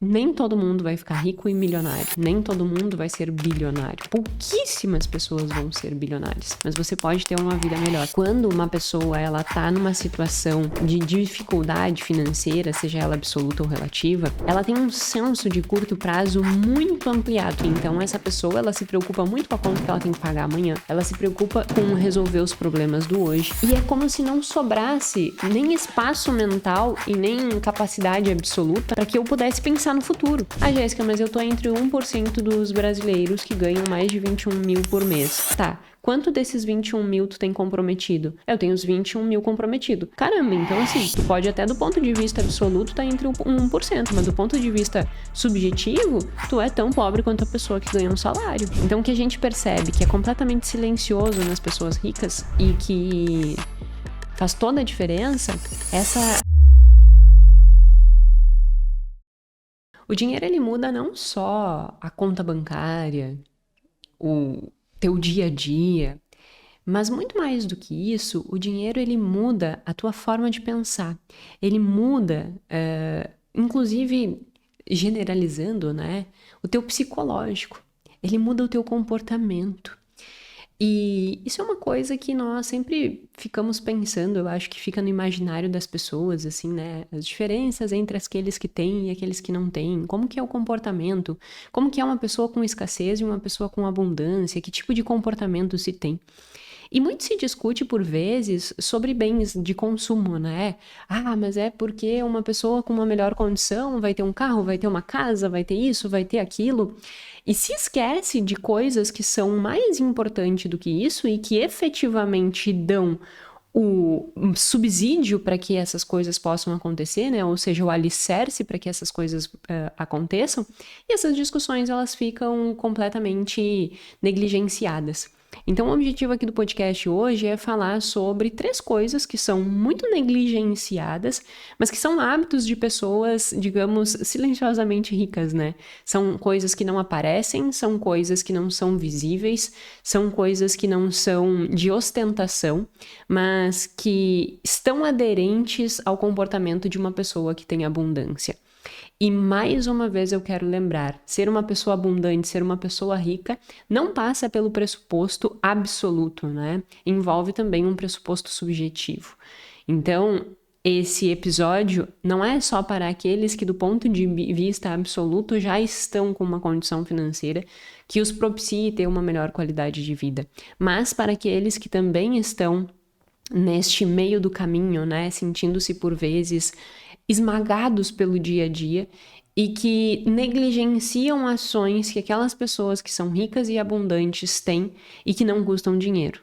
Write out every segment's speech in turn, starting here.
Nem todo mundo vai ficar rico e milionário, nem todo mundo vai ser bilionário. Pouquíssimas pessoas vão ser bilionárias, mas você pode ter uma vida melhor. Quando uma pessoa ela tá numa situação de dificuldade financeira, seja ela absoluta ou relativa, ela tem um senso de curto prazo muito ampliado. Então essa pessoa ela se preocupa muito com a conta que ela tem que pagar amanhã, ela se preocupa com resolver os problemas do hoje, e é como se não sobrasse nem espaço mental e nem capacidade absoluta para que eu pudesse pensar no futuro. Jéssica, mas eu tô entre 1% dos brasileiros que ganham mais de 21 mil por mês. Tá, quanto desses 21 mil tu tem comprometido? Eu tenho os 21 mil comprometido. Caramba, então assim, tu pode até do ponto de vista absoluto tá entre 1%, mas do ponto de vista subjetivo, tu é tão pobre quanto a pessoa que ganha um salário. Então o que a gente percebe que é completamente silencioso nas pessoas ricas e que faz toda a diferença, O dinheiro, ele muda não só a conta bancária, o teu dia a dia, mas muito mais do que isso, o dinheiro, ele muda a tua forma de pensar. Ele muda, inclusive, generalizando, né, o teu psicológico. Ele muda o teu comportamento. E isso é uma coisa que nós sempre ficamos pensando, eu acho que fica no imaginário das pessoas, assim, né? As diferenças entre aqueles que têm e aqueles que não têm, como que é o comportamento, como que é uma pessoa com escassez e uma pessoa com abundância, que tipo de comportamento se tem. E muito se discute, por vezes, sobre bens de consumo, né? Mas é porque uma pessoa com uma melhor condição vai ter um carro, vai ter uma casa, vai ter isso, vai ter aquilo. E se esquece de coisas que são mais importantes do que isso e que efetivamente dão o subsídio para que essas coisas possam acontecer, né? Ou seja, o alicerce para que essas coisas aconteçam. E essas discussões, elas ficam completamente negligenciadas. Então, o objetivo aqui do podcast hoje é falar sobre 3 coisas que são muito negligenciadas, mas que são hábitos de pessoas, digamos, silenciosamente ricas, né? São coisas que não aparecem, são coisas que não são visíveis, são coisas que não são de ostentação, mas que estão aderentes ao comportamento de uma pessoa que tem abundância. E mais uma vez eu quero lembrar, ser uma pessoa abundante, ser uma pessoa rica, não passa pelo pressuposto absoluto, né? Envolve também um pressuposto subjetivo. Então, esse episódio não é só para aqueles que, do ponto de vista absoluto, já estão com uma condição financeira que os propicie ter uma melhor qualidade de vida, mas para aqueles que também estão neste meio do caminho, né? Sentindo-se por vezes esmagados pelo dia a dia e que negligenciam ações que aquelas pessoas que são ricas e abundantes têm e que não custam dinheiro.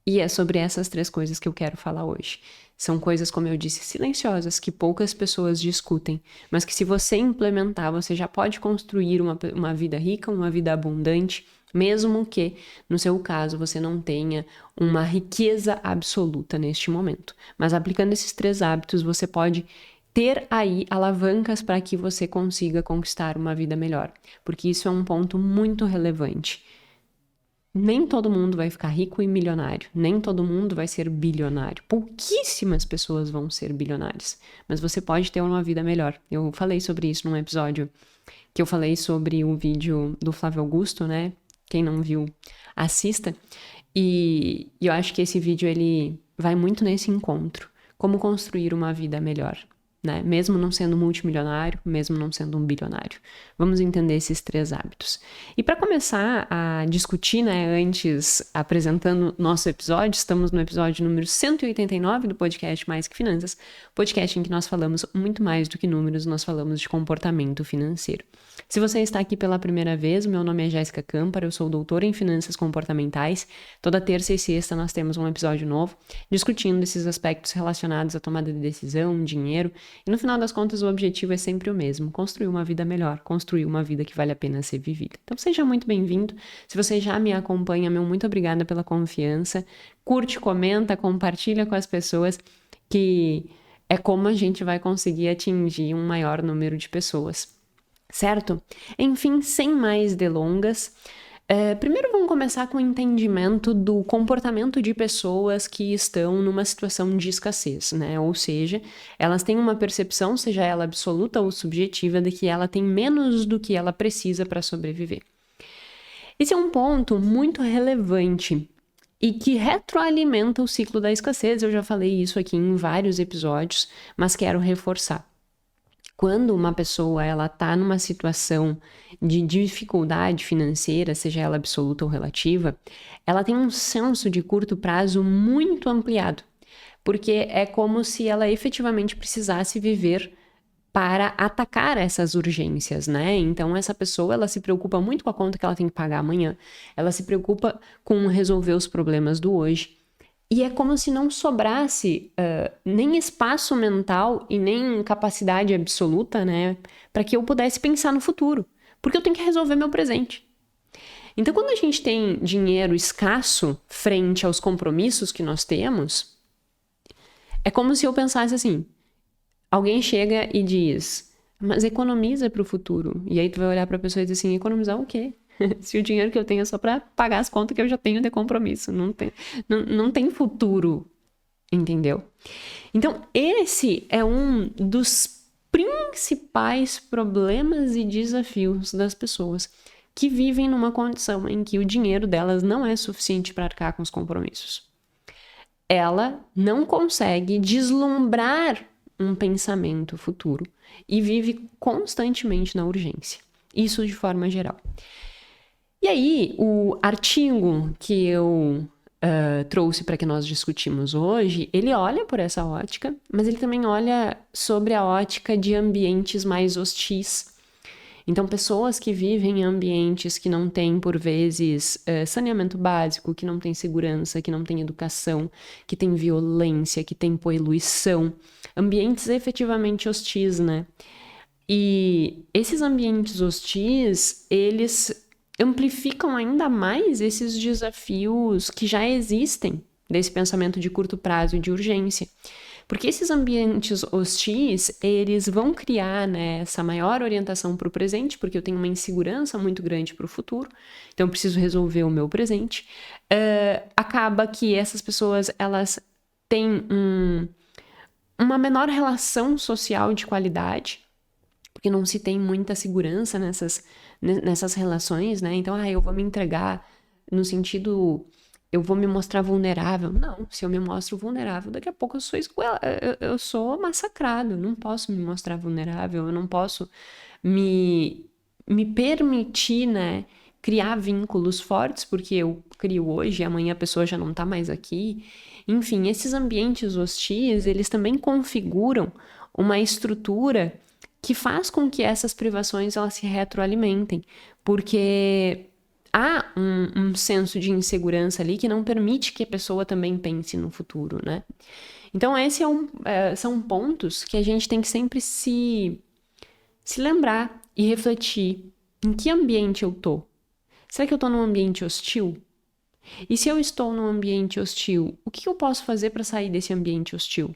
E é sobre essas 3 coisas que eu quero falar hoje. São coisas, como eu disse, silenciosas, que poucas pessoas discutem, mas que se você implementar, você já pode construir uma vida rica, uma vida abundante, mesmo que, no seu caso, você não tenha uma riqueza absoluta neste momento. Mas aplicando esses 3 hábitos, você pode ter aí alavancas para que você consiga conquistar uma vida melhor, porque isso é um ponto muito relevante. Nem todo mundo vai ficar rico e milionário, nem todo mundo vai ser bilionário. Pouquíssimas pessoas vão ser bilionárias, mas você pode ter uma vida melhor. Eu falei sobre isso num episódio que eu falei sobre o vídeo do Flávio Augusto, né? Quem não viu, assista. E eu acho que esse vídeo ele vai muito nesse encontro. Como construir uma vida melhor, né? Mesmo não sendo multimilionário, mesmo não sendo um bilionário. Vamos entender esses 3 hábitos. E para começar a discutir, né, antes apresentando nosso episódio, estamos no episódio número 189 do podcast Mais que Finanças, podcast em que nós falamos muito mais do que números, nós falamos de comportamento financeiro. Se você está aqui pela primeira vez, meu nome é Jéssica Câmpara, eu sou doutora em Finanças Comportamentais. Toda terça e sexta nós temos um episódio novo, discutindo esses aspectos relacionados à tomada de decisão, dinheiro, e no final das contas o objetivo é sempre o mesmo, construir uma vida melhor, construir uma vida que vale a pena ser vivida. Então seja muito bem-vindo. Se você já me acompanha, meu muito obrigada pela confiança. Curte, comenta, compartilha com as pessoas, que é como a gente vai conseguir atingir um maior número de pessoas. Certo? Enfim, sem mais delongas, Primeiro vamos começar com o entendimento do comportamento de pessoas que estão numa situação de escassez, né? Ou seja, elas têm uma percepção, seja ela absoluta ou subjetiva, de que ela tem menos do que ela precisa para sobreviver. Esse é um ponto muito relevante e que retroalimenta o ciclo da escassez. Eu já falei isso aqui em vários episódios, mas quero reforçar. Quando uma pessoa está numa situação de dificuldade financeira, seja ela absoluta ou relativa, ela tem um senso de curto prazo muito ampliado, porque é como se ela efetivamente precisasse viver para atacar essas urgências, né? Então, essa pessoa, ela se preocupa muito com a conta que ela tem que pagar amanhã, ela se preocupa com resolver os problemas do hoje, e é como se não sobrasse nem espaço mental e nem capacidade absoluta, né, para que eu pudesse pensar no futuro, porque eu tenho que resolver meu presente. Então, quando a gente tem dinheiro escasso frente aos compromissos que nós temos, é como se eu pensasse assim, alguém chega e diz, mas economiza para o futuro. E aí tu vai olhar para a pessoa e dizer assim, economizar o quê? Se o dinheiro que eu tenho é só para pagar as contas que eu já tenho de compromisso. Não tem futuro, entendeu? Então, esse é um dos principais problemas e desafios das pessoas que vivem numa condição em que o dinheiro delas não é suficiente para arcar com os compromissos. Ela não consegue deslumbrar um pensamento futuro e vive constantemente na urgência. Isso de forma geral. E aí, o artigo que eu trouxe para que nós discutimos hoje, ele olha por essa ótica, mas ele também olha sobre a ótica de ambientes mais hostis. Então, pessoas que vivem em ambientes que não têm, por vezes, saneamento básico, que não têm segurança, que não têm educação, que têm violência, que têm poluição, ambientes efetivamente hostis, né? E esses ambientes hostis, eles amplificam ainda mais esses desafios que já existem desse pensamento de curto prazo e de urgência. Porque esses ambientes hostis, eles vão criar, né, essa maior orientação para o presente, porque eu tenho uma insegurança muito grande para o futuro, então eu preciso resolver o meu presente. Acaba que essas pessoas, elas têm uma menor relação social de qualidade, porque não se tem muita segurança nessas relações, né? Então, eu vou me entregar no sentido, eu vou me mostrar vulnerável. Não, se eu me mostro vulnerável, daqui a pouco eu sou massacrado. Eu não posso me mostrar vulnerável, eu não posso me permitir, né, criar vínculos fortes, porque eu crio hoje e amanhã a pessoa já não tá mais aqui. Enfim, esses ambientes hostis, eles também configuram uma estrutura que faz com que essas privações elas se retroalimentem, porque há um senso de insegurança ali que não permite que a pessoa também pense no futuro, né? Então, esses são pontos que a gente tem que sempre se lembrar e refletir. Em que ambiente eu tô? Será que eu tô num ambiente hostil? E se eu estou num ambiente hostil, o que eu posso fazer para sair desse ambiente hostil?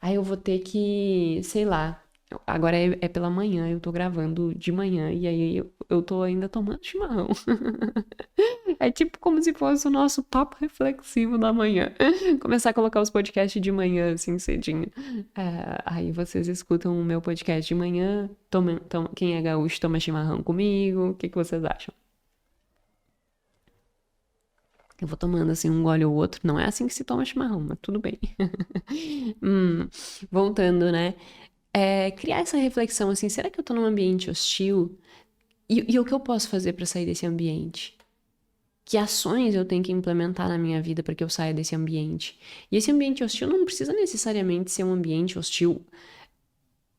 Aí eu vou ter que, sei lá, agora é pela manhã, eu tô gravando de manhã e aí eu tô ainda tomando chimarrão. É tipo como se fosse o nosso papo reflexivo da manhã. Começar a colocar os podcasts de manhã, assim, cedinho. Aí vocês escutam o meu podcast de manhã, quem é gaúcho toma chimarrão comigo, o que vocês acham? Eu vou tomando assim um gole ou outro. Não é assim que se toma chimarrão, mas tudo bem. Voltando, né? Criar essa reflexão assim, será que eu tô num ambiente hostil? E o que eu posso fazer para sair desse ambiente? Que ações eu tenho que implementar na minha vida para que eu saia desse ambiente? E esse ambiente hostil não precisa necessariamente ser um ambiente hostil,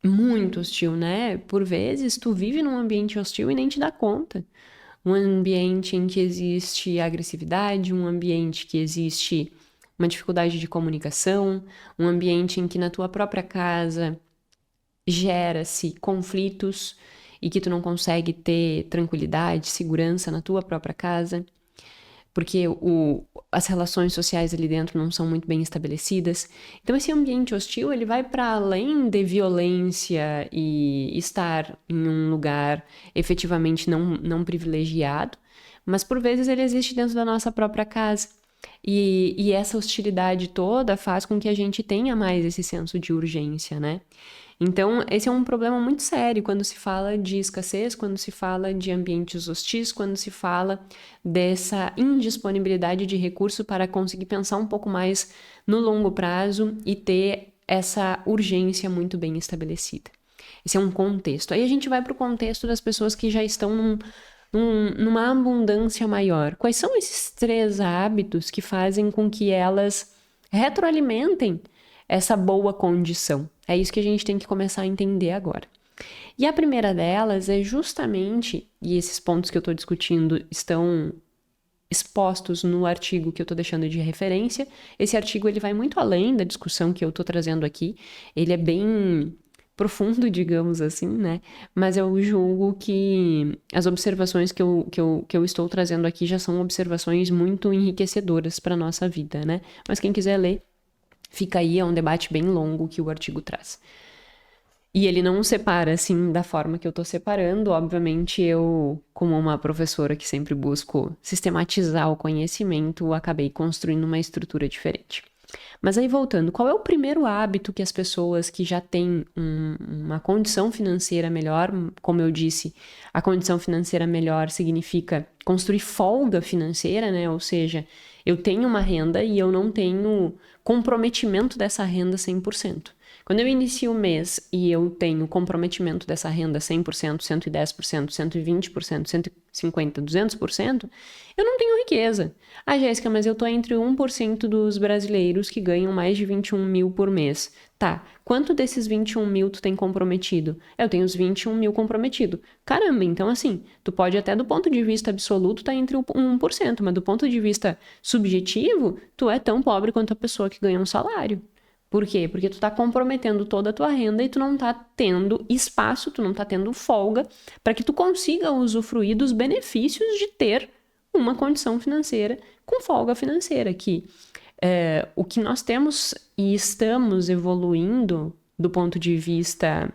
muito hostil, né? Por vezes tu vive num ambiente hostil e nem te dá conta. Um ambiente em que existe agressividade, um ambiente que existe uma dificuldade de comunicação, um ambiente em que na tua própria casa gera-se conflitos e que tu não consegue ter tranquilidade, segurança na tua própria casa, porque as relações sociais ali dentro não são muito bem estabelecidas. Então esse ambiente hostil, ele vai para além de violência e estar em um lugar efetivamente não privilegiado, mas por vezes ele existe dentro da nossa própria casa. E essa hostilidade toda faz com que a gente tenha mais esse senso de urgência, né? Então, esse é um problema muito sério quando se fala de escassez, quando se fala de ambientes hostis, quando se fala dessa indisponibilidade de recurso para conseguir pensar um pouco mais no longo prazo e ter essa urgência muito bem estabelecida. Esse é um contexto. Aí a gente vai para o contexto das pessoas que já estão numa abundância maior. Quais são esses 3 hábitos que fazem com que elas retroalimentem essa boa condição? É isso que a gente tem que começar a entender agora. E a primeira delas é justamente, e esses pontos que eu estou discutindo estão expostos no artigo que eu estou deixando de referência. Esse artigo ele vai muito além da discussão que eu estou trazendo aqui. Ele é bem profundo, digamos assim, né? Mas eu julgo que as observações que eu estou trazendo aqui já são observações muito enriquecedoras para a nossa vida, né? Mas quem quiser ler, fica aí, é um debate bem longo que o artigo traz. E ele não separa, assim, da forma que eu tô separando. Obviamente, eu, como uma professora que sempre busco sistematizar o conhecimento, acabei construindo uma estrutura diferente. Mas aí, voltando, qual é o primeiro hábito que as pessoas que já têm uma condição financeira melhor, como eu disse, a condição financeira melhor significa construir folga financeira, né? Ou seja, eu tenho uma renda e eu não tenho comprometimento dessa renda 100%. Quando eu inicio o mês e eu tenho comprometimento dessa renda 100%, 110%, 120%, 150%, 200%, eu não tenho riqueza. Ah, Jéssica, mas eu tô entre 1% dos brasileiros que ganham mais de 21 mil por mês. Tá, quanto desses 21 mil tu tem comprometido? Eu tenho os 21 mil comprometido. Caramba, então assim, tu pode até do ponto de vista absoluto tá entre o 1%, mas do ponto de vista subjetivo, tu é tão pobre quanto a pessoa que ganha um salário. Por quê? Porque tu tá comprometendo toda a tua renda e tu não tá tendo espaço, tu não tá tendo folga para que tu consiga usufruir dos benefícios de ter uma condição financeira com folga financeira, que o que nós temos e estamos evoluindo do ponto de vista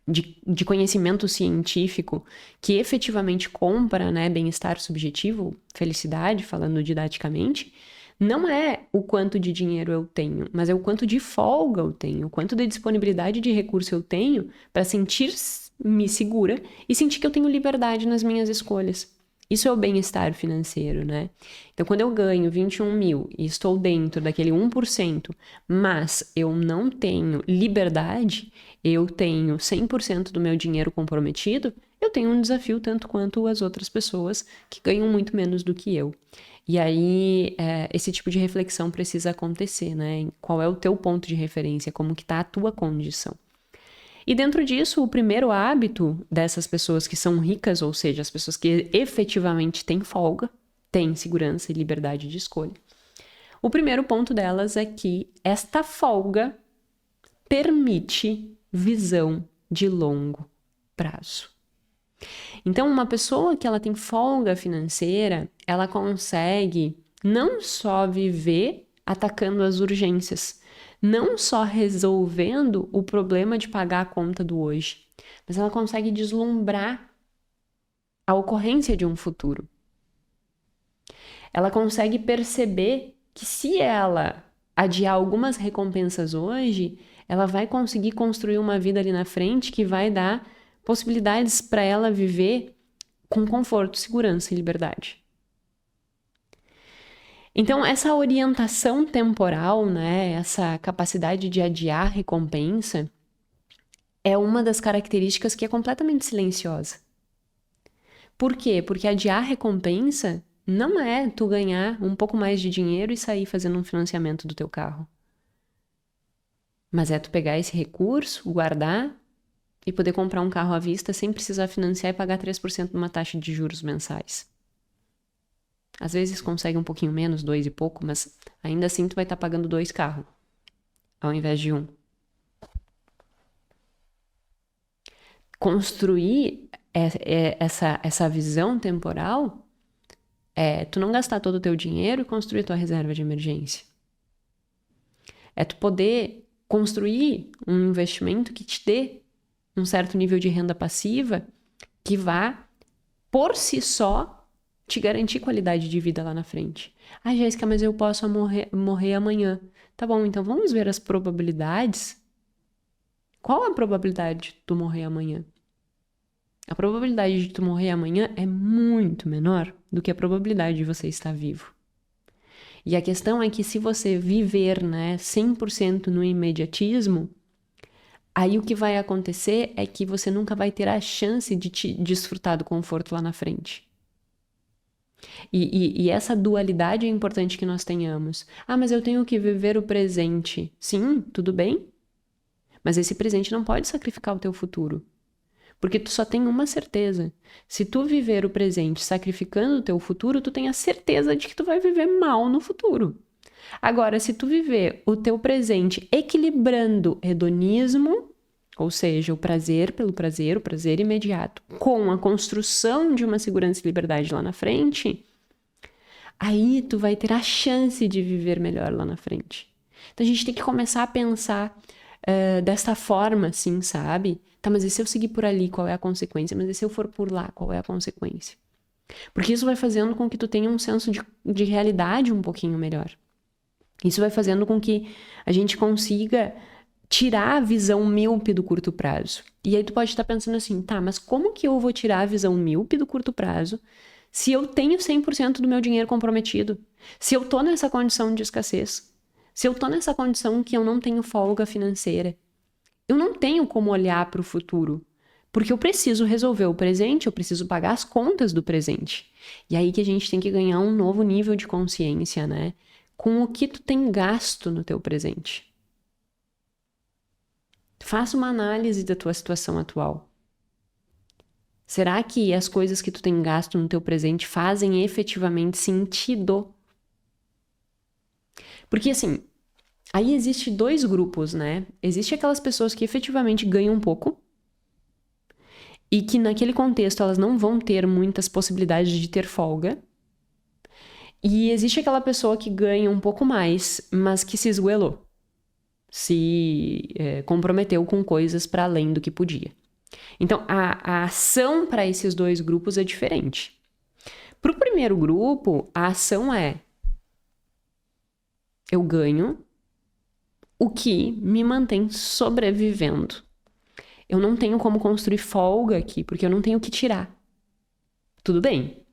de conhecimento científico que efetivamente compra, né, bem-estar subjetivo, felicidade, falando didaticamente, não é o quanto de dinheiro eu tenho, mas é o quanto de folga eu tenho, o quanto de disponibilidade de recurso eu tenho para sentir-me segura e sentir que eu tenho liberdade nas minhas escolhas. Isso é o bem-estar financeiro, né? Então, quando eu ganho 21 mil e estou dentro daquele 1%, mas eu não tenho liberdade, eu tenho 100% do meu dinheiro comprometido, eu tenho um desafio tanto quanto as outras pessoas que ganham muito menos do que eu. E aí, esse tipo de reflexão precisa acontecer, né? Qual é o teu ponto de referência? Como que tá a tua condição? E dentro disso, o primeiro hábito dessas pessoas que são ricas, ou seja, as pessoas que efetivamente têm folga, têm segurança e liberdade de escolha. O primeiro ponto delas é que esta folga permite visão de longo prazo. Então, uma pessoa que ela tem folga financeira, ela consegue não só viver atacando as urgências, não só resolvendo o problema de pagar a conta do hoje, mas ela consegue deslumbrar a ocorrência de um futuro. Ela consegue perceber que se ela adiar algumas recompensas hoje, ela vai conseguir construir uma vida ali na frente que vai dar possibilidades para ela viver com conforto, segurança e liberdade. Então, essa orientação temporal, né, essa capacidade de adiar recompensa, é uma das características que é completamente silenciosa. Por quê? Porque adiar recompensa não é tu ganhar um pouco mais de dinheiro e sair fazendo um financiamento do teu carro. Mas é tu pegar esse recurso, guardar e poder comprar um carro à vista sem precisar financiar e pagar 3% de uma taxa de juros mensais. Às vezes consegue um pouquinho menos, 2 e pouco, mas ainda assim tu vai estar pagando 2 carros, ao invés de 1. Construir essa visão temporal é tu não gastar todo o teu dinheiro e construir tua reserva de emergência. É tu poder construir um investimento que te dê um certo nível de renda passiva que vá, por si só, te garantir qualidade de vida lá na frente. Ah, Jéssica, mas eu posso morrer amanhã. Tá bom, então vamos ver as probabilidades. Qual a probabilidade de tu morrer amanhã? A probabilidade de tu morrer amanhã é muito menor do que a probabilidade de você estar vivo. E a questão é que se você viver, 100% no imediatismo, aí o que vai acontecer é que você nunca vai ter a chance de te desfrutar do conforto lá na frente. E essa dualidade é importante que nós tenhamos. Ah, mas eu tenho que viver o presente. Sim, tudo bem. Mas esse presente não pode sacrificar o teu futuro. Porque tu só tem uma certeza. Se tu viver o presente sacrificando o teu futuro, tu tem a certeza de que tu vai viver mal no futuro. Agora, se tu viver o teu presente equilibrando hedonismo, ou seja, o prazer pelo prazer, o prazer imediato, com a construção de uma segurança e liberdade lá na frente, aí tu vai ter a chance de viver melhor lá na frente. Então a gente tem que começar a pensar desta forma, assim, sabe? Tá, mas e se eu seguir por ali, qual é a consequência? Mas e se eu for por lá, qual é a consequência? Porque isso vai fazendo com que tu tenha um senso de realidade um pouquinho melhor. Isso vai fazendo com que a gente consiga tirar a visão míope do curto prazo. E aí tu pode estar pensando assim, tá, mas como que eu vou tirar a visão míope do curto prazo se eu tenho 100% do meu dinheiro comprometido? Se eu tô nessa condição de escassez? Se eu tô nessa condição que eu não tenho folga financeira? Eu não tenho como olhar para o futuro, porque eu preciso resolver o presente, eu preciso pagar as contas do presente. E aí que a gente tem que ganhar um novo nível de consciência, com o que tu tem gasto no teu presente. Faça uma análise da tua situação atual. Será que as coisas que tu tem gasto no teu presente fazem efetivamente sentido? Porque assim, aí existe dois grupos, Existe aquelas pessoas que efetivamente ganham um pouco e que naquele contexto elas não vão ter muitas possibilidades de ter folga. E existe aquela pessoa que ganha um pouco mais, mas que se esgoelou, se comprometeu com coisas para além do que podia. Então, a ação para esses dois grupos é diferente. Para o primeiro grupo, a ação é: eu ganho o que me mantém sobrevivendo. Eu não tenho como construir folga aqui, porque eu não tenho o que tirar. Tudo bem.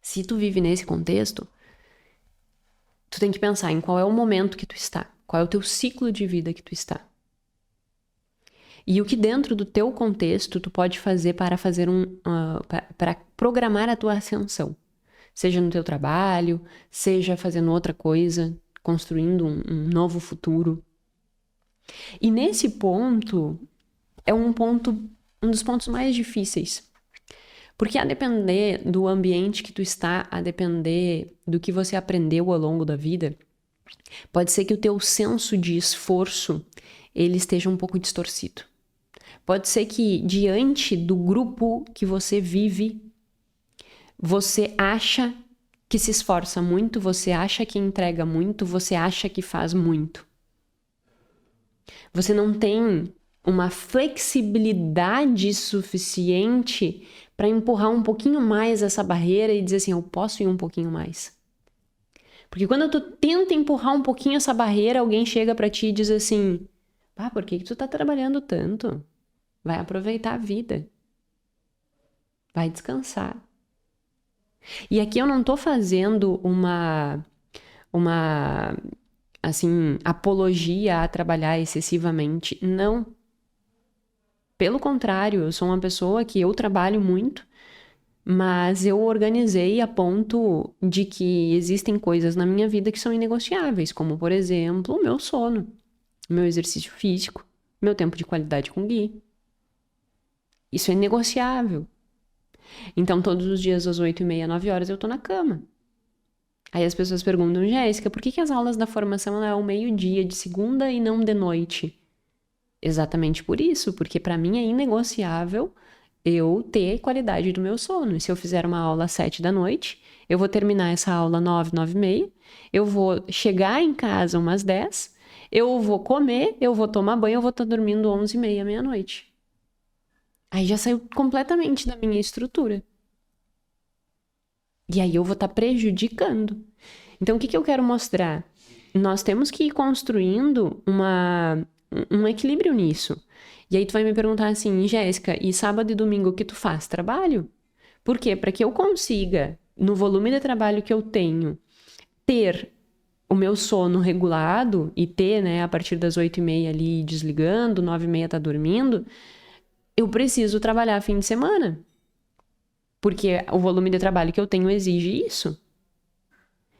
Se tu vive nesse contexto, tu tem que pensar em qual é o momento que tu está, qual é o teu ciclo de vida que tu está. E o que dentro do teu contexto tu pode fazer para para programar a tua ascensão. Seja no teu trabalho, seja fazendo outra coisa, construindo um novo futuro. E nesse ponto, é um dos pontos mais difíceis. Porque a depender do ambiente que tu está, a depender do que você aprendeu ao longo da vida, pode ser que o teu senso de esforço, ele esteja um pouco distorcido. Pode ser que diante do grupo que você vive, você acha que se esforça muito, você acha que entrega muito, você acha que faz muito. Você não tem uma flexibilidade suficiente para empurrar um pouquinho mais essa barreira e dizer assim, eu posso ir um pouquinho mais. Porque quando tu tenta empurrar um pouquinho essa barreira, alguém chega para ti e diz assim, por que tu tá trabalhando tanto? Vai aproveitar a vida. Vai descansar. E aqui eu não tô fazendo uma apologia a trabalhar excessivamente. Não. Pelo contrário, eu sou uma pessoa que eu trabalho muito, mas eu organizei a ponto de que existem coisas na minha vida que são inegociáveis, como, por exemplo, o meu sono, meu exercício físico, meu tempo de qualidade com o Gui. Isso é negociável. Então, todos os dias às 8h30, 9h eu tô na cama. Aí as pessoas perguntam, Jéssica, por que as aulas da formação é ao meio-dia, de segunda e não de noite? Exatamente por isso, porque para mim é inegociável eu ter qualidade do meu sono. E se eu fizer uma aula às 7h, eu vou terminar essa aula 9, 9h30, eu vou chegar em casa umas 10, eu vou comer, eu vou tomar banho, eu vou estar dormindo 11h30, meia-noite. Aí já saiu completamente da minha estrutura. E aí eu vou estar prejudicando. Então, o que eu quero mostrar? Nós temos que ir construindo um equilíbrio nisso. E aí tu vai me perguntar assim, Jéssica, e sábado e domingo o que tu faz? Trabalho? Por quê? Para que eu consiga, no volume de trabalho que eu tenho, ter o meu sono regulado e ter, né, a partir das 8h30 ali desligando, 9h30 tá dormindo, eu preciso trabalhar fim de semana. Porque o volume de trabalho que eu tenho exige isso.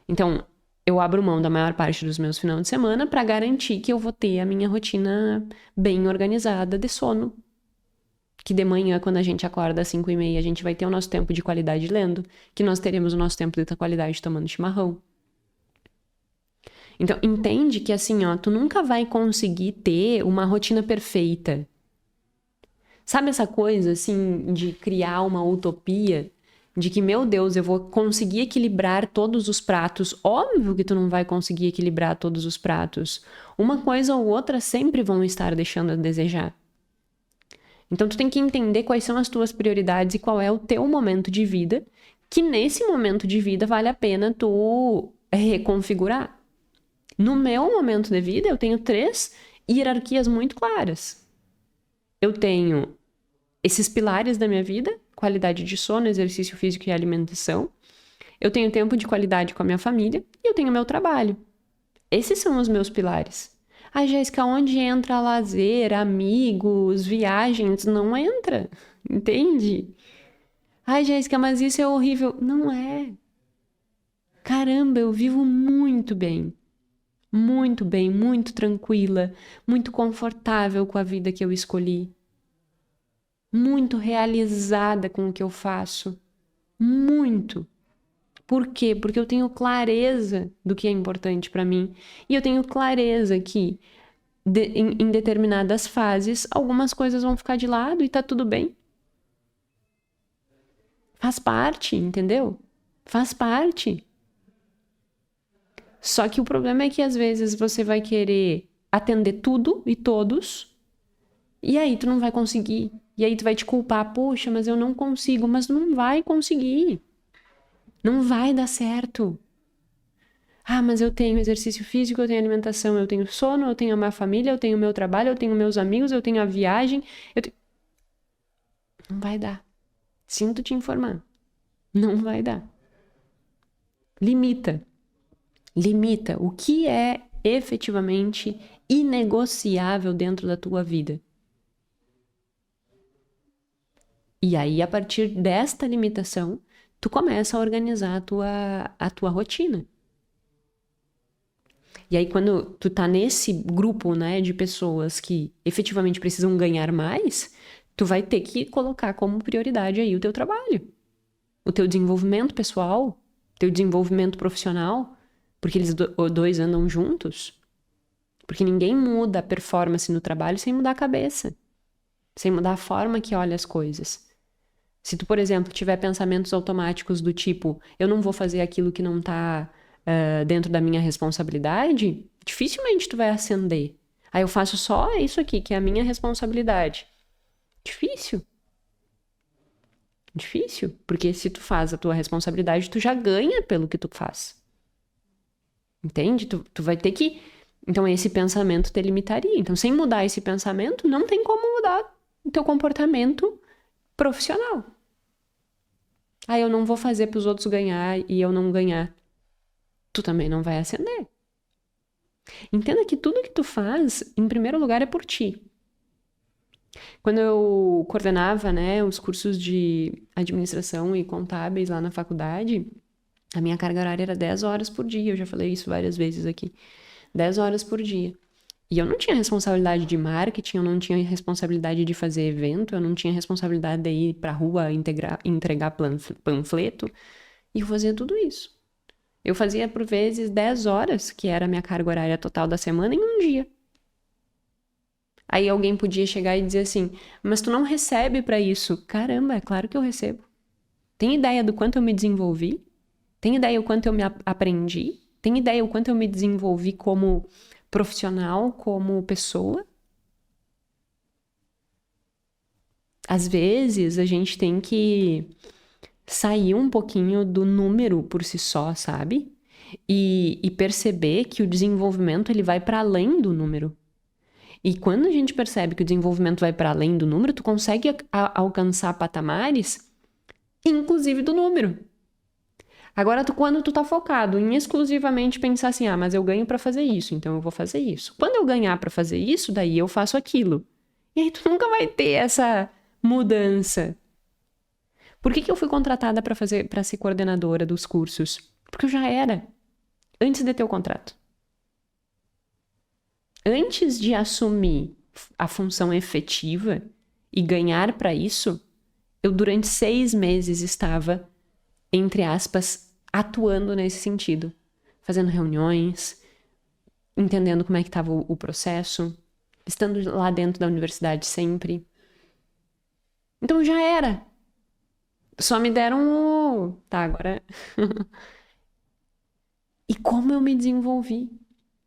Então, eu abro mão da maior parte dos meus finais de semana para garantir que eu vou ter a minha rotina bem organizada de sono. Que de manhã, quando a gente acorda às 5h30, a gente vai ter o nosso tempo de qualidade lendo, que nós teremos o nosso tempo de qualidade tomando chimarrão. Então, entende que assim, ó, tu nunca vai conseguir ter uma rotina perfeita. Sabe essa coisa, assim, de criar uma utopia? De que, meu Deus, eu vou conseguir equilibrar todos os pratos. Óbvio que tu não vai conseguir equilibrar todos os pratos. Uma coisa ou outra sempre vão estar deixando a desejar. Então, tu tem que entender quais são as tuas prioridades e qual é o teu momento de vida, que nesse momento de vida vale a pena tu reconfigurar. No meu momento de vida, eu tenho 3 hierarquias muito claras. Eu tenho esses pilares da minha vida, qualidade de sono, exercício físico e alimentação. Eu tenho tempo de qualidade com a minha família e eu tenho meu trabalho. Esses são os meus pilares. Ah, Jéssica, onde entra lazer, amigos, viagens? Não entra, entende? Ai, Jéssica, mas isso é horrível. Não é. Caramba, eu vivo muito bem, muito tranquila, muito confortável com a vida que eu escolhi. Muito realizada com o que eu faço. Muito. Por quê? Porque eu tenho clareza do que é importante para mim. E eu tenho clareza que em determinadas fases algumas coisas vão ficar de lado e tá tudo bem. Faz parte, entendeu? Faz parte. Só que o problema é que às vezes você vai querer atender tudo e todos, e aí tu não vai conseguir. E aí tu vai te culpar, poxa, mas eu não consigo, mas não vai conseguir. Não vai dar certo. Ah, mas eu tenho exercício físico, eu tenho alimentação, eu tenho sono, eu tenho a minha família, eu tenho o meu trabalho, eu tenho meus amigos, eu tenho a viagem. Não vai dar. Sinto te informar. Não vai dar. Limita. Limita o que é efetivamente inegociável dentro da tua vida. E aí, a partir desta limitação, tu começa a organizar a tua rotina. E aí, quando tu tá nesse grupo, né, de pessoas que efetivamente precisam ganhar mais, tu vai ter que colocar como prioridade aí o teu trabalho, o teu desenvolvimento pessoal, teu desenvolvimento profissional, porque eles dois andam juntos. Porque ninguém muda a performance no trabalho sem mudar a cabeça, sem mudar a forma que olha as coisas. Se tu, por exemplo, tiver pensamentos automáticos do tipo, eu não vou fazer aquilo que não tá dentro da minha responsabilidade, dificilmente tu vai ascender. Aí eu faço só isso aqui, que é a minha responsabilidade. Difícil. Difícil, porque se tu faz a tua responsabilidade, tu já ganha pelo que tu faz. Entende? Tu vai ter que... Então, esse pensamento te limitaria. Então, sem mudar esse pensamento, não tem como mudar o teu comportamento profissional. Ah, eu não vou fazer para os outros ganhar e eu não ganhar. Tu também não vai ascender. Entenda que tudo que tu faz, em primeiro lugar, é por ti. Quando eu coordenava, né, os cursos de administração e contábeis lá na faculdade, a minha carga horária era 10 horas por dia. Eu já falei isso várias vezes aqui. 10 horas por dia. E eu não tinha responsabilidade de marketing, eu não tinha responsabilidade de fazer evento, eu não tinha responsabilidade de ir pra rua entregar panfleto. E eu fazia tudo isso. Eu fazia, por vezes, 10 horas, que era a minha carga horária total da semana, em um dia. Aí alguém podia chegar e dizer assim, mas tu não recebe pra isso. Caramba, é claro que eu recebo. Tem ideia do quanto eu me desenvolvi? Tem ideia do quanto eu me aprendi? Tem ideia do quanto eu me desenvolvi como profissional, como pessoa? às vezes a gente tem que sair um pouquinho do número por si só, sabe? E perceber que o desenvolvimento ele vai para além do número. E quando a gente percebe que o desenvolvimento vai para além do número, tu consegue alcançar patamares, inclusive do número. Agora, quando tu tá focado em exclusivamente pensar assim, mas eu ganho para fazer isso, então eu vou fazer isso. Quando eu ganhar para fazer isso, daí eu faço aquilo. E aí tu nunca vai ter essa mudança. Por que eu fui contratada para ser coordenadora dos cursos? Porque eu já era, antes de ter o contrato. Antes de assumir a função efetiva e ganhar para isso, eu durante 6 meses estava, entre aspas, atuando nesse sentido. Fazendo reuniões, entendendo como é que estava o processo, estando lá dentro da universidade sempre. Então já era. Só me deram o... Tá, agora... E como eu me desenvolvi.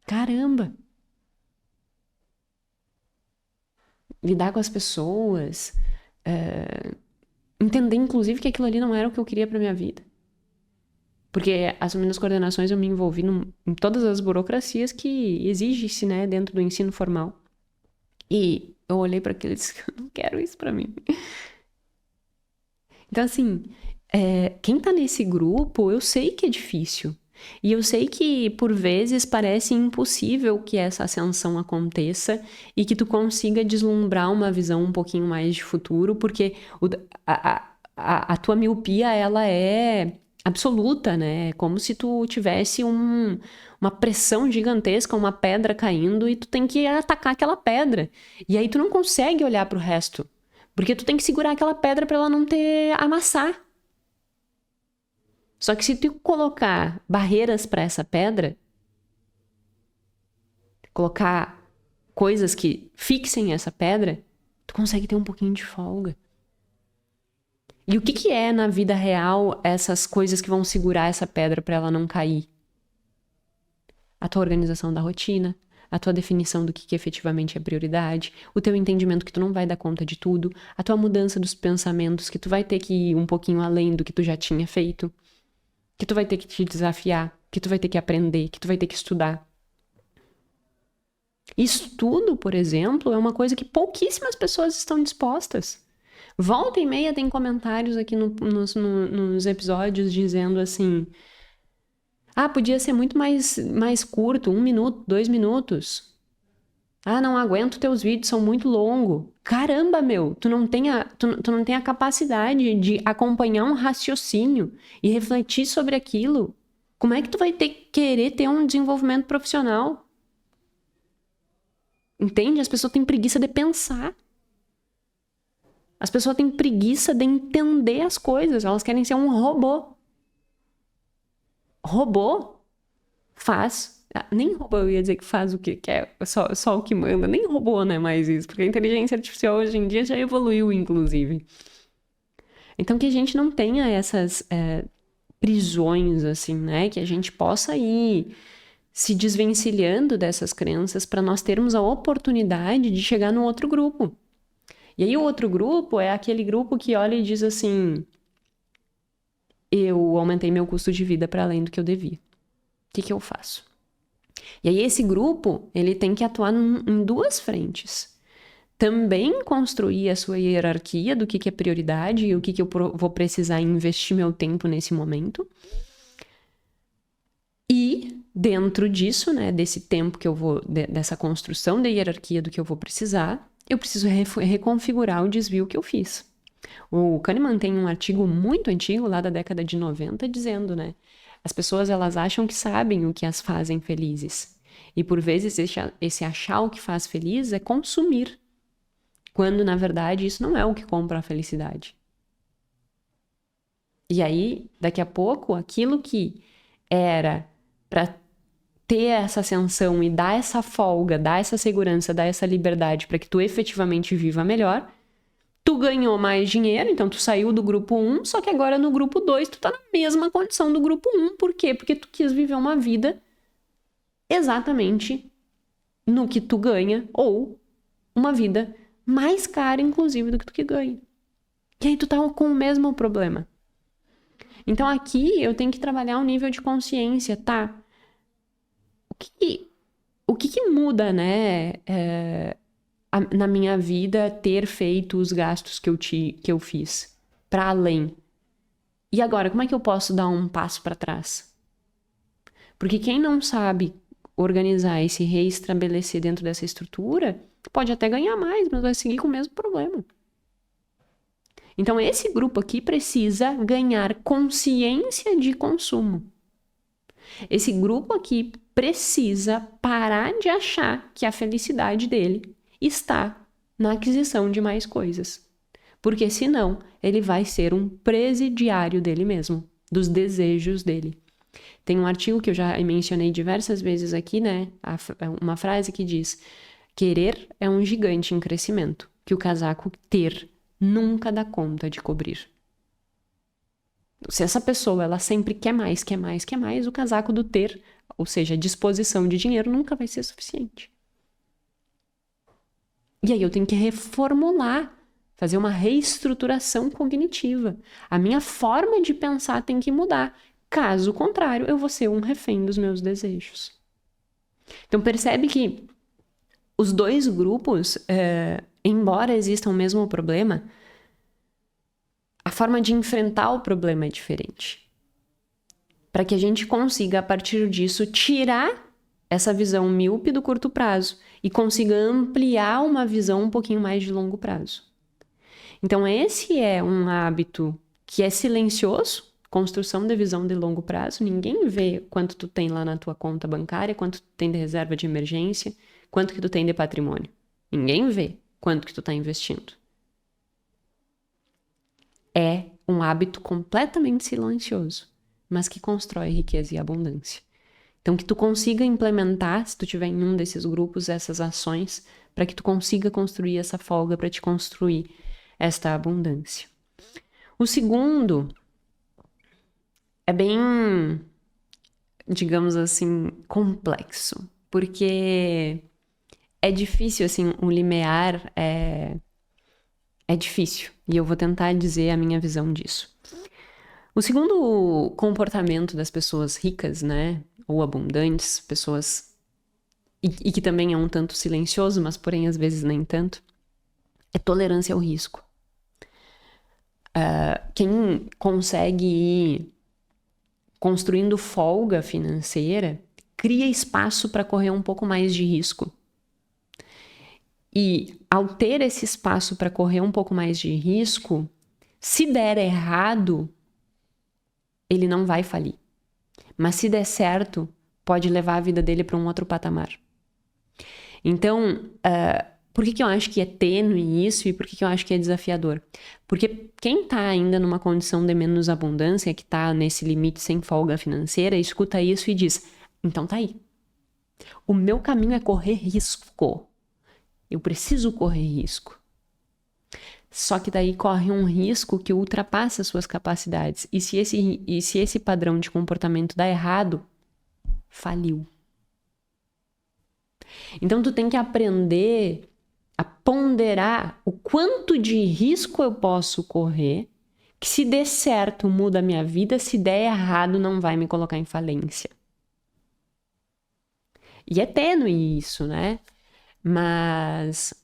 Caramba! Lidar com as pessoas, entender inclusive que aquilo ali não era o que eu queria pra minha vida. Porque assumindo as coordenações eu me envolvi em todas as burocracias que exige-se, né, dentro do ensino formal. E eu olhei para aquilo e disse, eu não quero isso pra mim. Então assim, quem tá nesse grupo, eu sei que é difícil. E eu sei que, por vezes, parece impossível que essa ascensão aconteça e que tu consiga deslumbrar uma visão um pouquinho mais de futuro, porque a tua miopia, ela é absoluta, né? É como se tu tivesse uma pressão gigantesca, uma pedra caindo e tu tem que atacar aquela pedra. E aí tu não consegue olhar pro resto, porque tu tem que segurar aquela pedra para ela não amassar. Só que se tu colocar barreiras para essa pedra, colocar coisas que fixem essa pedra, tu consegue ter um pouquinho de folga. E o que é na vida real essas coisas que vão segurar essa pedra para ela não cair? A tua organização da rotina, a tua definição do que efetivamente é prioridade, o teu entendimento que tu não vai dar conta de tudo, a tua mudança dos pensamentos, que tu vai ter que ir um pouquinho além do que tu já tinha feito, que tu vai ter que te desafiar, que tu vai ter que aprender, que tu vai ter que estudar. Estudo, por exemplo, é uma coisa que pouquíssimas pessoas estão dispostas. Volta e meia tem comentários aqui nos episódios dizendo assim, podia ser muito mais curto, 1 minuto, 2 minutos. Não aguento, teus vídeos são muito longos. Caramba, meu, tu não tem a capacidade de acompanhar um raciocínio e refletir sobre aquilo. Como é que tu vai querer ter um desenvolvimento profissional? Entende? As pessoas têm preguiça de pensar. As pessoas têm preguiça de entender as coisas. Elas querem ser um robô. Robô faz... Nem robô eu ia dizer que faz o que quer, só o que manda. Nem robô não é mais isso, porque a inteligência artificial hoje em dia já evoluiu, inclusive. Então que a gente não tenha essas prisões, assim, né? Que a gente possa ir se desvencilhando dessas crenças para nós termos a oportunidade de chegar no outro grupo. E aí o outro grupo é aquele grupo que olha e diz assim, eu aumentei meu custo de vida para além do que eu devia. O que eu faço? E aí esse grupo, ele tem que atuar em 2 frentes. Também construir a sua hierarquia do que é prioridade e o que eu vou precisar investir meu tempo nesse momento. E dentro disso, né, desse tempo que eu vou, dessa construção da hierarquia do que eu vou precisar, eu preciso reconfigurar o desvio que eu fiz. O Kahneman tem um artigo muito antigo, lá da década de 90, dizendo, né, as pessoas, elas acham que sabem o que as fazem felizes. E por vezes esse achar o que faz feliz é consumir. Quando, na verdade, isso não é o que compra a felicidade. E aí, daqui a pouco, aquilo que era para ter essa ascensão e dar essa folga, dar essa segurança, dar essa liberdade para que tu efetivamente viva melhor, tu ganhou mais dinheiro, então tu saiu do grupo 1, só que agora no grupo 2 tu tá na mesma condição do grupo 1. Por quê? Porque tu quis viver uma vida exatamente no que tu ganha, ou uma vida mais cara, inclusive, do que tu que ganha. E aí tu tá com o mesmo problema. Então aqui eu tenho que trabalhar um nível de consciência, tá? O que muda, né, na minha vida ter feito os gastos que eu fiz para além? E agora, como é que eu posso dar um passo para trás? Porque quem não sabe organizar e se reestabelecer dentro dessa estrutura, pode até ganhar mais, mas vai seguir com o mesmo problema. Então, esse grupo aqui precisa ganhar consciência de consumo. Esse grupo aqui precisa parar de achar que a felicidade dele está na aquisição de mais coisas. Porque senão, ele vai ser um presidiário dele mesmo, dos desejos dele. Tem um artigo que eu já mencionei diversas vezes aqui, né? Uma frase que diz: querer é um gigante em crescimento, que o casaco ter nunca dá conta de cobrir. Se essa pessoa, ela sempre quer mais, quer mais, quer mais, o casaco do ter, ou seja, a disposição de dinheiro, nunca vai ser suficiente. E aí eu tenho que reformular, fazer uma reestruturação cognitiva. A minha forma de pensar tem que mudar. Caso contrário, eu vou ser um refém dos meus desejos. Então percebe que os dois grupos, embora exista o mesmo problema, a forma de enfrentar o problema é diferente. Para que a gente consiga, a partir disso, tirar essa visão míope do curto prazo e consiga ampliar uma visão um pouquinho mais de longo prazo. Então, esse é um hábito que é silencioso, construção de visão de longo prazo. Ninguém vê quanto tu tem lá na tua conta bancária, quanto tu tem de reserva de emergência, quanto que tu tem de patrimônio. Ninguém vê quanto que tu tá investindo. É um hábito completamente silencioso, mas que constrói riqueza e abundância. Então, que tu consiga implementar, se tu tiver em um desses grupos, essas ações, para que tu consiga construir essa folga, para te construir esta abundância. O segundo é bem, digamos assim, complexo, porque é difícil, assim, o limiar é difícil, e eu vou tentar dizer a minha visão disso. O segundo comportamento das pessoas ricas, né, ou abundantes, pessoas e que também é um tanto silencioso, mas porém às vezes nem tanto, é tolerância ao risco. Quem consegue ir construindo folga financeira, cria espaço para correr um pouco mais de risco. E ao ter esse espaço para correr um pouco mais de risco, se der errado, ele não vai falir. Mas se der certo, pode levar a vida dele para um outro patamar. Então, por que eu acho que é tênue isso e por que eu acho que é desafiador? Porque quem está ainda numa condição de menos abundância, que está nesse limite sem folga financeira, escuta isso e diz: então tá aí. O meu caminho é correr risco. Eu preciso correr risco. Só que daí corre um risco que ultrapassa suas capacidades. E se esse padrão de comportamento dá errado, faliu. Então tu tem que aprender a ponderar o quanto de risco eu posso correr, que se der certo muda a minha vida, se der errado não vai me colocar em falência. E é tênue isso, né? Mas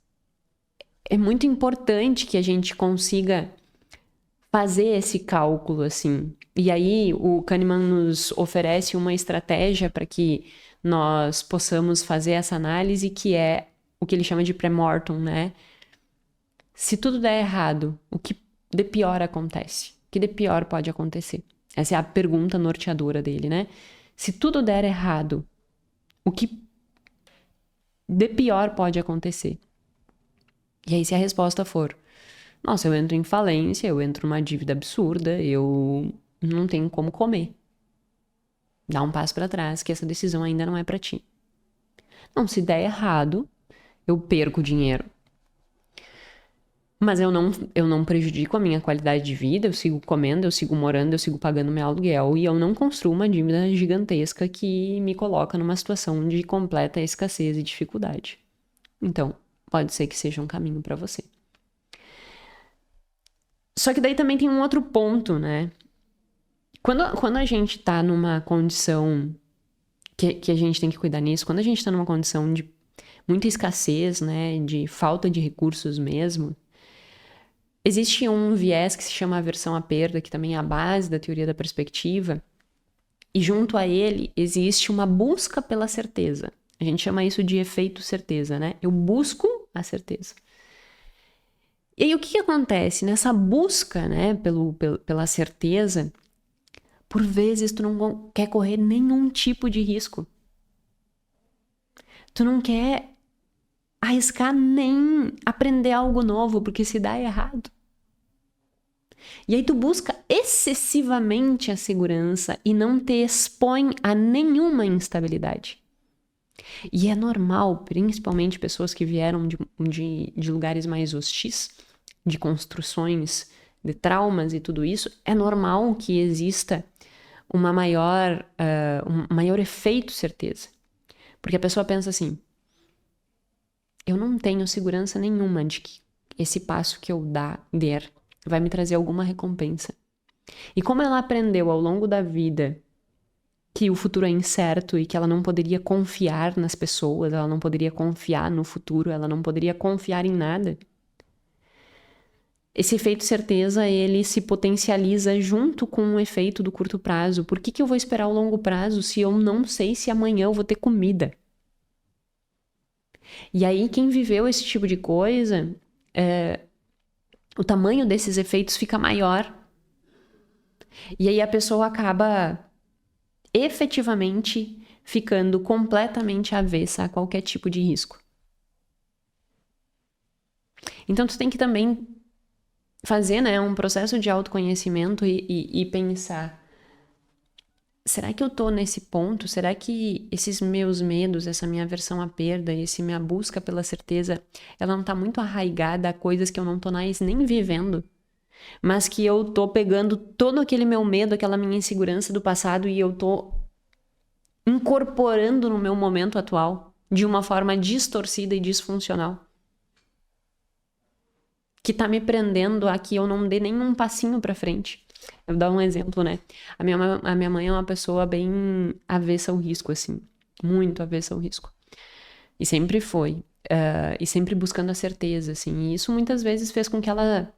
é muito importante que a gente consiga fazer esse cálculo, assim. E aí o Kahneman nos oferece uma estratégia para que nós possamos fazer essa análise, que é o que ele chama de pré-mortem, né? Se tudo der errado, o que de pior acontece? O que de pior pode acontecer? Essa é a pergunta norteadora dele, né? Se tudo der errado, o que de pior pode acontecer? E aí, se a resposta for: nossa, eu entro em falência, eu entro numa dívida absurda, eu não tenho como comer. Dá um passo para trás, que essa decisão ainda não é para ti. Não, se der errado, eu perco dinheiro. Mas eu não prejudico a minha qualidade de vida, eu sigo comendo, eu sigo morando, eu sigo pagando meu aluguel e eu não construo uma dívida gigantesca que me coloca numa situação de completa escassez e dificuldade. Então, pode ser que seja um caminho para você. Só que daí também tem um outro ponto, né? Quando a gente tá numa condição que a gente tem que cuidar nisso, quando a gente tá numa condição de muita escassez, né? De falta de recursos mesmo, existe um viés que se chama aversão à perda, que também é a base da teoria da perspectiva, e junto a ele existe uma busca pela certeza. A gente chama isso de efeito certeza, né? Eu busco a certeza. E aí o que acontece? Nessa busca, né, pela certeza, por vezes tu não quer correr nenhum tipo de risco. Tu não quer arriscar nem aprender algo novo, porque se dá errado. E aí tu busca excessivamente a segurança e não te expõe a nenhuma instabilidade. E é normal, principalmente pessoas que vieram de lugares mais hostis, de construções, de traumas e tudo isso, é normal que exista um maior efeito certeza. Porque a pessoa pensa assim, eu não tenho segurança nenhuma de que esse passo que eu der vai me trazer alguma recompensa. E como ela aprendeu ao longo da vida que o futuro é incerto e que ela não poderia confiar nas pessoas, ela não poderia confiar no futuro, ela não poderia confiar em nada, esse efeito certeza, ele se potencializa junto com o efeito do curto prazo. Por que eu vou esperar o longo prazo se eu não sei se amanhã eu vou ter comida? E aí, quem viveu esse tipo de coisa, o tamanho desses efeitos fica maior. E aí a pessoa acaba efetivamente ficando completamente avessa a qualquer tipo de risco. Então, tu tem que também fazer, né, um processo de autoconhecimento e pensar, será que eu tô nesse ponto? Será que esses meus medos, essa minha aversão à perda, essa minha busca pela certeza, ela não tá muito arraigada a coisas que eu não tô mais nem vivendo, mas que eu tô pegando todo aquele meu medo, aquela minha insegurança do passado e eu tô incorporando no meu momento atual de uma forma distorcida e disfuncional, que tá me prendendo a que eu não dê nenhum passinho pra frente. Eu vou dar um exemplo, né? A minha mãe é uma pessoa bem avessa ao risco, assim. Muito avessa ao risco. E sempre foi. E sempre buscando a certeza, assim. E isso muitas vezes fez com que ela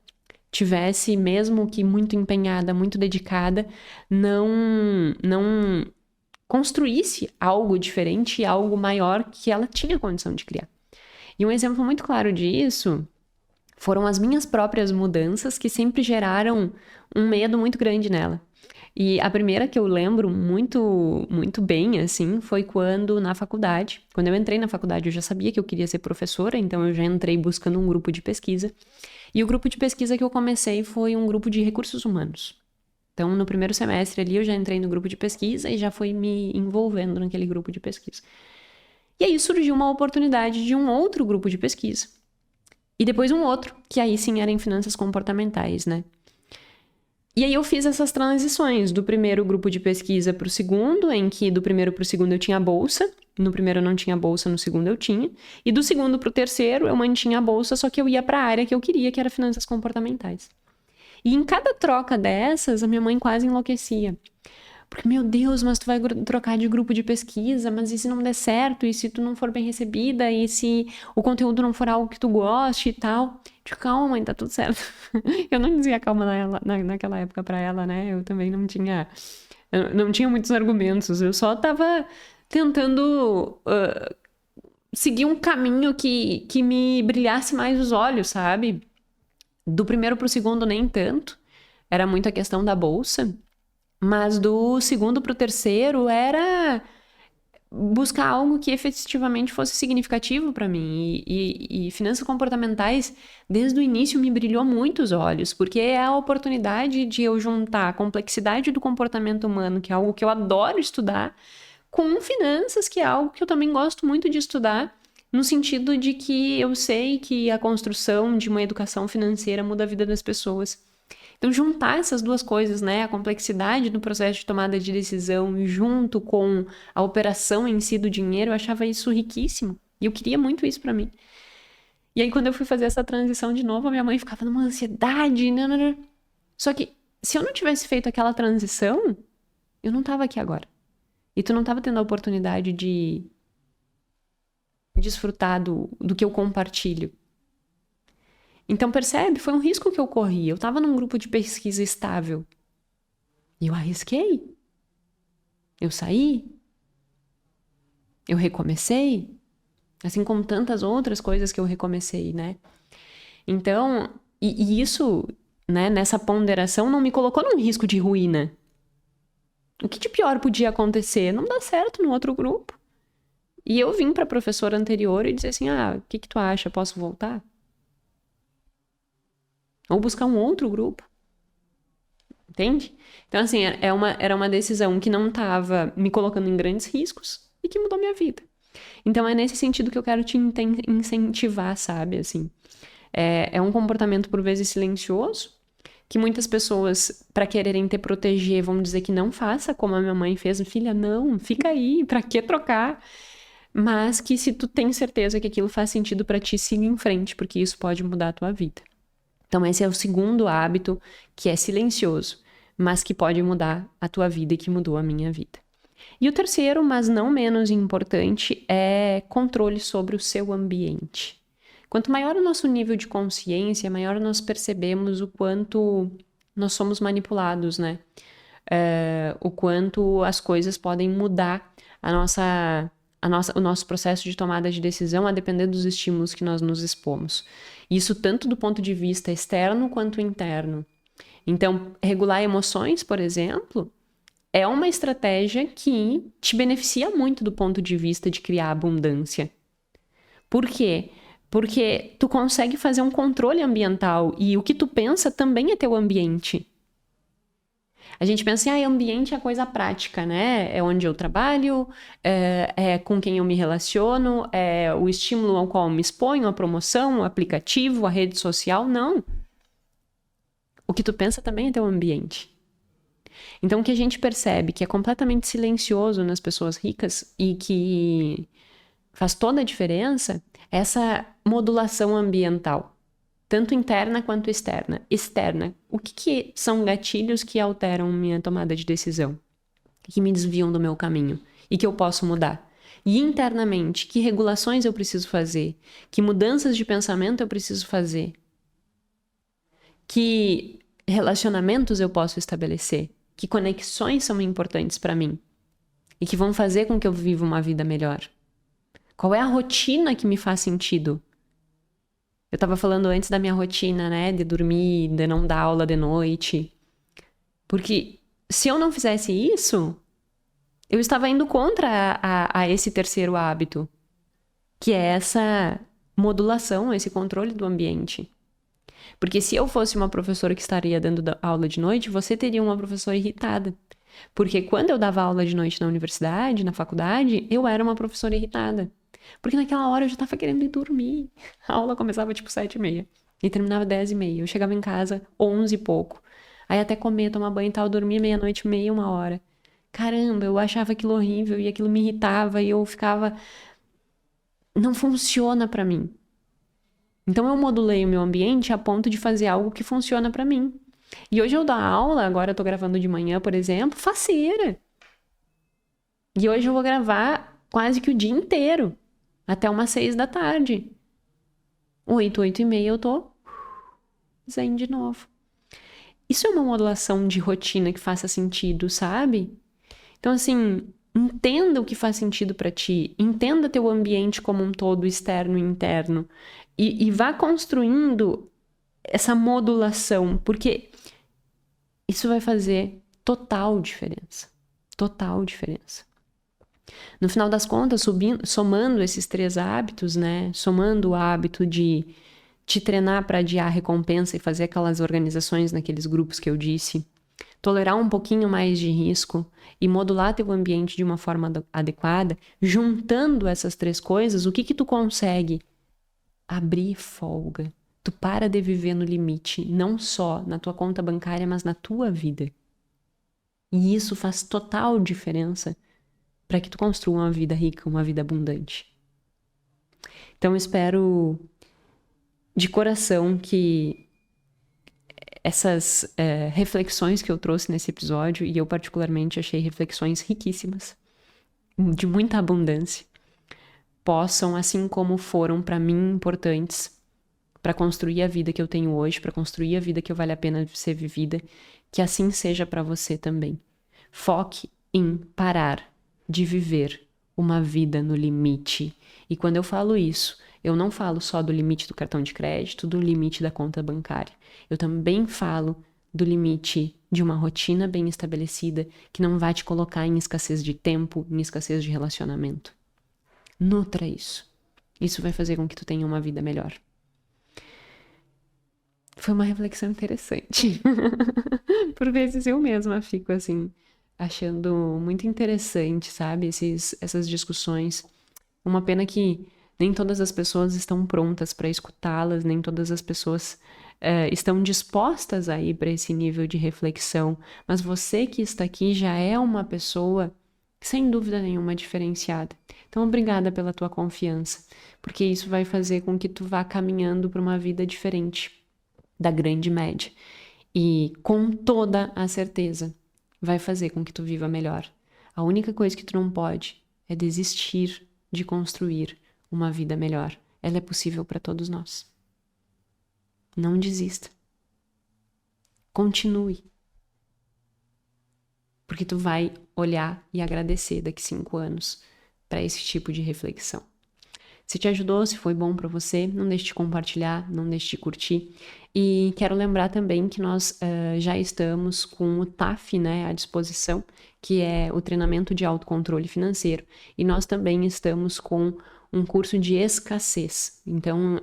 tivesse, mesmo que muito empenhada, muito dedicada, não construísse algo diferente, algo maior que ela tinha condição de criar. E um exemplo muito claro disso foram as minhas próprias mudanças que sempre geraram um medo muito grande nela. E a primeira que eu lembro muito, muito bem, assim, foi quando na faculdade, quando eu entrei na faculdade, eu já sabia que eu queria ser professora, então eu já entrei buscando um grupo de pesquisa. E o grupo de pesquisa que eu comecei foi um grupo de recursos humanos. Então, no primeiro semestre ali, eu já entrei no grupo de pesquisa e já fui me envolvendo naquele grupo de pesquisa. E aí surgiu uma oportunidade de um outro grupo de pesquisa. E depois um outro, que aí sim era em finanças comportamentais, né? E aí eu fiz essas transições do primeiro grupo de pesquisa para o segundo, em que do primeiro para o segundo eu tinha bolsa, no primeiro eu não tinha bolsa, no segundo eu tinha, e do segundo para o terceiro eu mantinha a bolsa, só que eu ia para a área que eu queria, que era finanças comportamentais. E em cada troca dessas, a minha mãe quase enlouquecia. Porque, meu Deus, mas tu vai trocar de grupo de pesquisa, mas e se não der certo? E se tu não for bem recebida? E se o conteúdo não for algo que tu goste e tal? Tipo, calma, mãe, tá tudo certo. Eu não dizia calma naquela época pra ela, né? Eu também não tinha muitos argumentos. Eu só tava tentando seguir um caminho que me brilhasse mais os olhos, sabe? Do primeiro pro segundo, nem tanto. Era muito a questão da bolsa. Mas do segundo para o terceiro era buscar algo que efetivamente fosse significativo para mim. E finanças comportamentais, desde o início, me brilhou muito os olhos, porque é a oportunidade de eu juntar a complexidade do comportamento humano, que é algo que eu adoro estudar, com finanças, que é algo que eu também gosto muito de estudar, no sentido de que eu sei que a construção de uma educação financeira muda a vida das pessoas. Então, juntar essas duas coisas, né, a complexidade do processo de tomada de decisão junto com a operação em si do dinheiro, eu achava isso riquíssimo. E eu queria muito isso pra mim. E aí, quando eu fui fazer essa transição de novo, a minha mãe ficava numa ansiedade, Só que se eu não tivesse feito aquela transição, eu não tava aqui agora. E tu não tava tendo a oportunidade de desfrutar do que eu compartilho. Então, percebe? Foi um risco que eu corri. Eu tava num grupo de pesquisa estável. E eu arrisquei. Eu saí. Eu recomecei. Assim como tantas outras coisas que eu recomecei, né? Então, e isso, né, nessa ponderação não me colocou num risco de ruína. O que de pior podia acontecer? Não dá certo no outro grupo. E eu vim para a professora anterior e dizer assim, o que tu acha? Posso voltar? Ou buscar um outro grupo. Entende? Então, assim, era uma decisão que não estava me colocando em grandes riscos e que mudou minha vida. Então, é nesse sentido que eu quero te incentivar, sabe? Assim, é um comportamento, por vezes, silencioso, que muitas pessoas, para quererem te proteger, vão dizer que não faça, como a minha mãe fez. Filha, não, fica aí, para que trocar? Mas que se tu tem certeza que aquilo faz sentido para ti, siga em frente, porque isso pode mudar a tua vida. Então, esse é o segundo hábito, que é silencioso, mas que pode mudar a tua vida e que mudou a minha vida. E o terceiro, mas não menos importante, é controle sobre o seu ambiente. Quanto maior o nosso nível de consciência, maior nós percebemos o quanto nós somos manipulados, né? O quanto as coisas podem mudar o nosso processo de tomada de decisão a depender dos estímulos que nós nos expomos. Isso tanto do ponto de vista externo quanto interno. Então, regular emoções, por exemplo, é uma estratégia que te beneficia muito do ponto de vista de criar abundância. Por quê? Porque tu consegue fazer um controle ambiental e o que tu pensa também é teu ambiente. A gente pensa assim, ambiente é coisa prática, né? É onde eu trabalho, é com quem eu me relaciono, é o estímulo ao qual eu me exponho, a promoção, o aplicativo, a rede social. Não. O que tu pensa também é teu ambiente. Então, o que a gente percebe que é completamente silencioso nas pessoas ricas e que faz toda a diferença é essa modulação ambiental. Tanto interna quanto externa. Externa, o que são gatilhos que alteram minha tomada de decisão? Que me desviam do meu caminho e que eu posso mudar? E internamente, que regulações eu preciso fazer? Que mudanças de pensamento eu preciso fazer? Que relacionamentos eu posso estabelecer? Que conexões são importantes para mim? E que vão fazer com que eu viva uma vida melhor? Qual é a rotina que me faz sentido? Eu estava falando antes da minha rotina, né? De dormir, de não dar aula de noite. Porque se eu não fizesse isso, eu estava indo contra a esse terceiro hábito, que é essa modulação, esse controle do ambiente. Porque se eu fosse uma professora que estaria dando aula de noite, você teria uma professora irritada. Porque quando eu dava aula de noite na universidade, na faculdade, eu era uma professora irritada. Porque naquela hora eu já tava querendo ir dormir. A aula começava tipo 7h30 e terminava 10h30. Eu chegava em casa 11 e pouco. Aí até comer, tomar banho e tal, eu dormia meia-noite, meia, 1h. Caramba, eu achava aquilo horrível e aquilo me irritava e eu ficava... Não funciona pra mim. Então eu modulei o meu ambiente a ponto de fazer algo que funciona pra mim. E hoje eu dou aula, agora eu tô gravando de manhã, por exemplo, faceira. E hoje eu vou gravar quase que o dia inteiro. Até umas 6h. 8h30 eu tô zen de novo. Isso é uma modulação de rotina que faça sentido, sabe? Então, assim, entenda o que faz sentido pra ti. Entenda teu ambiente como um todo, externo e interno. E vá construindo essa modulação, porque isso vai fazer total diferença. Total diferença. No final das contas, somando esses 3 hábitos, né? Somando o hábito de te treinar para adiar a recompensa e fazer aquelas organizações naqueles grupos que eu disse, tolerar um pouquinho mais de risco e modular teu ambiente de uma forma adequada, juntando essas 3 coisas, o que tu consegue? Abrir folga. Tu para de viver no limite, não só na tua conta bancária, mas na tua vida. E isso faz total diferença para que tu construa uma vida rica, uma vida abundante. Então, eu espero de coração que essas reflexões que eu trouxe nesse episódio, e eu particularmente achei reflexões riquíssimas, de muita abundância, possam, assim como foram para mim importantes, para construir a vida que eu tenho hoje, para construir a vida que vale a pena ser vivida, que assim seja para você também. Foque em parar de viver uma vida no limite. E quando eu falo isso, eu não falo só do limite do cartão de crédito, do limite da conta bancária. Eu também falo do limite de uma rotina bem estabelecida que não vai te colocar em escassez de tempo, em escassez de relacionamento. Nutra isso. Isso vai fazer com que tu tenha uma vida melhor. Foi uma reflexão interessante. Por vezes eu mesma fico assim, achando muito interessante, sabe? Essas discussões. Uma pena que nem todas as pessoas estão prontas para escutá-las, nem todas as pessoas estão dispostas a ir para esse nível de reflexão. Mas você que está aqui já é uma pessoa, sem dúvida nenhuma, diferenciada. Então, obrigada pela tua confiança, porque isso vai fazer com que tu vá caminhando para uma vida diferente da grande média. E com toda a certeza vai fazer com que tu viva melhor. A única coisa que tu não pode é desistir de construir uma vida melhor. Ela é possível para todos nós. Não desista. Continue. Porque tu vai olhar e agradecer daqui 5 anos para esse tipo de reflexão. Se te ajudou, se foi bom para você, não deixe de compartilhar, não deixe de curtir. E quero lembrar também que nós já estamos com o TAF, né, à disposição, que é o treinamento de autocontrole financeiro. E nós também estamos com um curso de escassez. Então,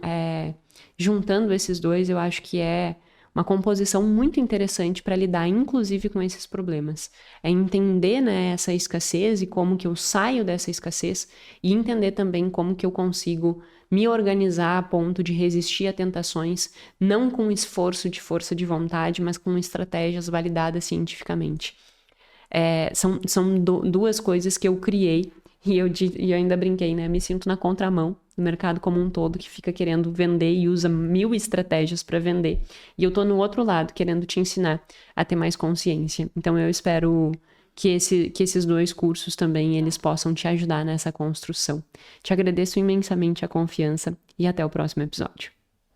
juntando esses dois, eu acho que é uma composição muito interessante para lidar, inclusive, com esses problemas. É entender, né, essa escassez e como que eu saio dessa escassez e entender também como que eu consigo me organizar a ponto de resistir a tentações, não com esforço de força de vontade, mas com estratégias validadas cientificamente. São duas coisas que eu criei e eu ainda brinquei, né? Me sinto na contramão do mercado como um todo, que fica querendo vender e usa 1000 estratégias para vender. E eu tô no outro lado, querendo te ensinar a ter mais consciência. Então eu espero que esses dois cursos também eles possam te ajudar nessa construção. Te agradeço imensamente a confiança e até o próximo episódio.